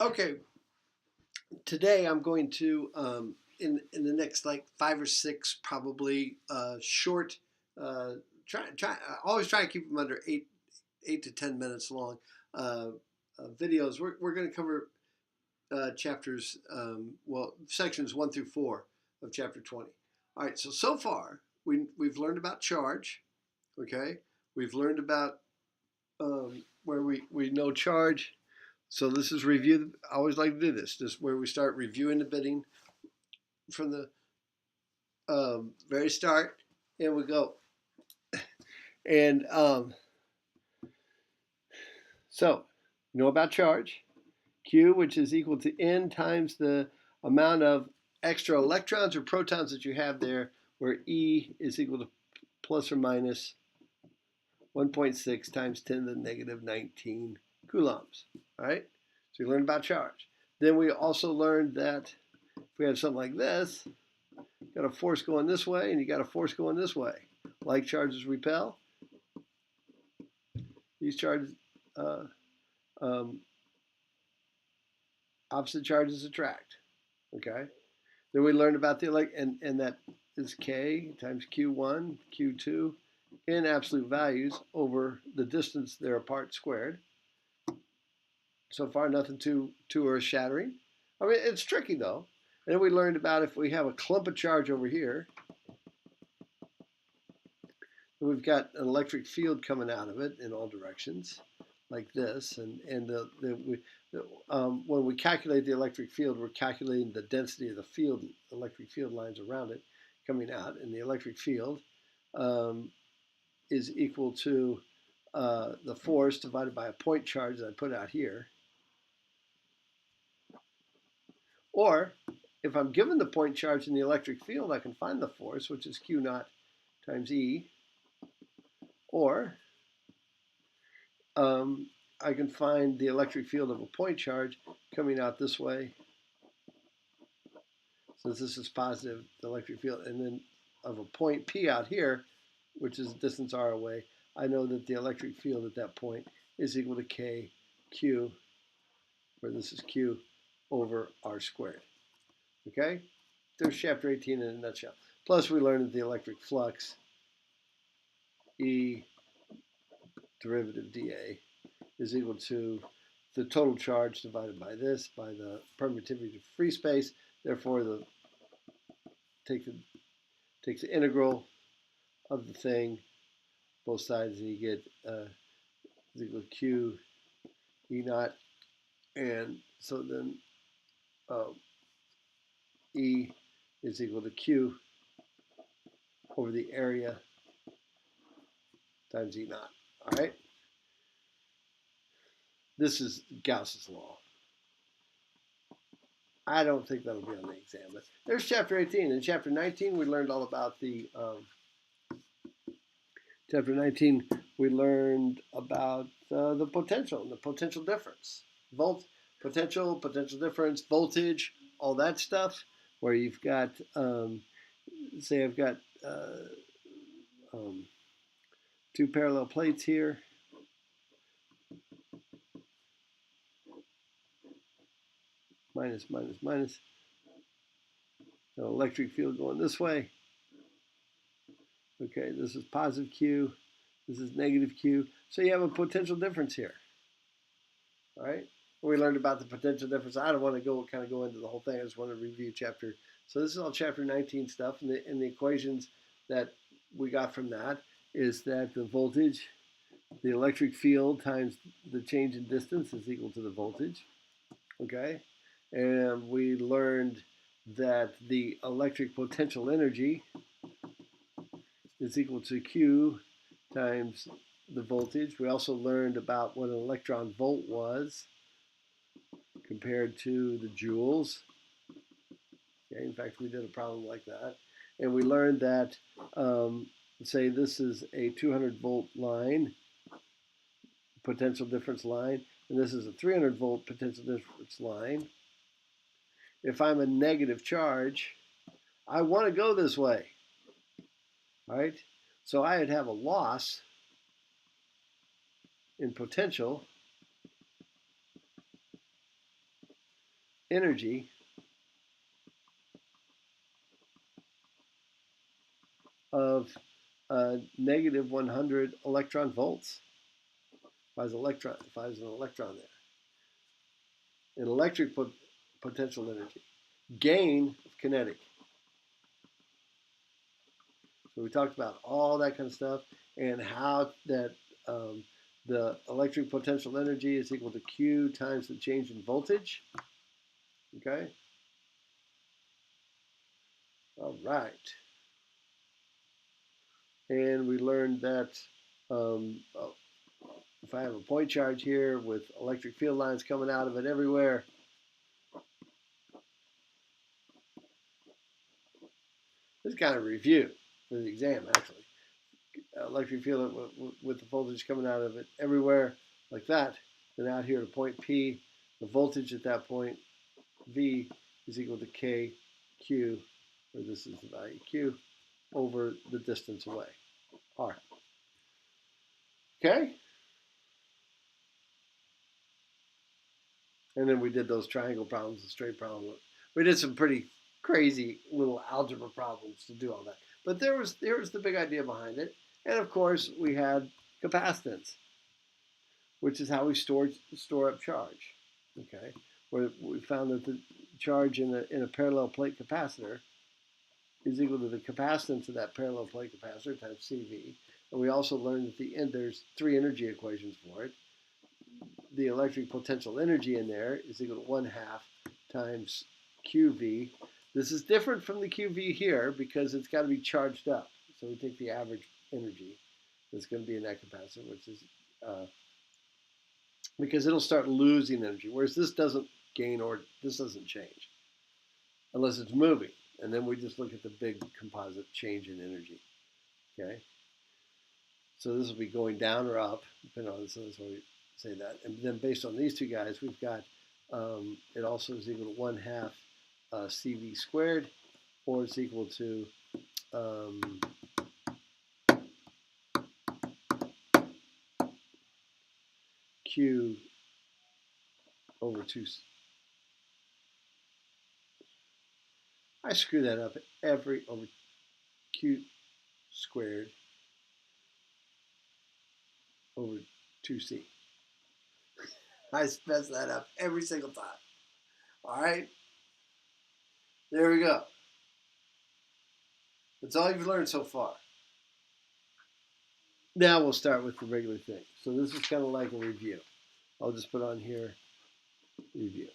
Okay, today I'm going to in the next like 5 or 6 probably short. Always try to keep them under 8 to 10 minutes long videos. We're going to cover chapters sections 1 through 4 of chapter 20. All right, so far we've learned about charge. Okay, we've learned about where we know charge. So this is review. I always like to do this. This is where we start reviewing the bidding from the very start, and we go. And so you know about charge, Q, which is equal to N times the amount of extra electrons or protons that you have there, where E is equal to plus or minus 1.6 times 10 to the negative 19 coulombs. All right? So you learned about charge. Then we also learned that if we have something like this, you got a force going this way and you got a force going this way. Like charges repel. These charges, opposite charges attract. Okay? Then we learned about the and that is K times Q1, Q2 in absolute values over the distance they're apart squared. So far, nothing too earth-shattering. I mean, it's tricky though. And then we learned about if we have a clump of charge over here, we've got an electric field coming out of it in all directions, like this. And when we calculate the electric field, we're calculating the density of the field, electric field lines around it coming out. And the electric field is equal to the force divided by a point charge that I put out here. Or if I'm given the point charge in the electric field, I can find the force, which is Q naught times E. Or I can find the electric field of a point charge coming out this way. Since this is positive, the electric field, and then of a point P out here, which is a distance r away, I know that the electric field at that point is equal to KQ, where this is Q, over r squared. Okay? There's chapter 18 in a nutshell. Plus, we learned that the electric flux, E derivative dA, is equal to the total charge divided by this, by the permittivity to free space. Therefore, take the integral of the thing, both sides, and you get is equal to Q E naught. And so then E is equal to Q over the area times E naught. All right? This is Gauss's law. I don't think that'll be on the exam. But there's chapter 18. In chapter 19, we learned all about the chapter 19. We learned about the potential and the potential difference, potential difference, voltage, all that stuff. Where you've got, say, I've got two parallel plates here. Minus, minus, minus. An electric field going this way. Okay, this is positive Q. This is negative Q. So you have a potential difference here. All right? We learned about the potential difference. I don't want to go into the whole thing. I just want to review chapter. So this is all chapter 19 stuff. And the equations that we got from that is that the voltage, the electric field times the change in distance is equal to the voltage. Okay? And we learned that the electric potential energy is equal to Q times the voltage. We also learned about what an electron volt was compared to the joules. Okay, in fact, we did a problem like that. And we learned that, say this is a 200 volt line, potential difference line, and this is a 300 volt potential difference line. If I'm a negative charge, I want to go this way. All right? So I'd have a loss in potential energy of negative 100 electron volts. If I was an electron there. An electric potential energy. Gain of kinetic. So we talked about all that kind of stuff and how that the electric potential energy is equal to Q times the change in voltage. Okay? All right. And we learned that if I have a point charge here with electric field lines coming out of it everywhere, this is kind of a review for the exam, actually. Electric field with the voltage coming out of it everywhere like that. Then out here at point P, the voltage at that point, V, is equal to K, Q, where this is the value Q, over the distance away, R. Okay? And then we did those triangle problems, the straight problem. We did some pretty crazy little algebra problems to do all that. But there was the big idea behind it. And of course, we had capacitance, which is how we store up charge. Okay, where we found that the charge in a parallel plate capacitor is equal to the capacitance of that parallel plate capacitor times CV. And we also learned that there's three energy equations for it. The electric potential energy in there is equal to 1/2 times QV. This is different from the QV here because it's got to be charged up. So we take the average energy that's going to be in that capacitor, which is because it'll start losing energy, whereas this doesn't gain or this doesn't change unless it's moving. And then we just look at the big composite change in energy. Okay? So this will be going down or up, depending on, so that's why we say that. And then based on these two guys, we've got, it also is equal to 1/2 CV squared, or it's equal to Q over 2. I screw that up over Q squared over 2C. I mess that up every single time. All right? There we go. That's all you've learned so far. Now we'll start with the regular thing. So this is kind of like a review. I'll just put on here, review.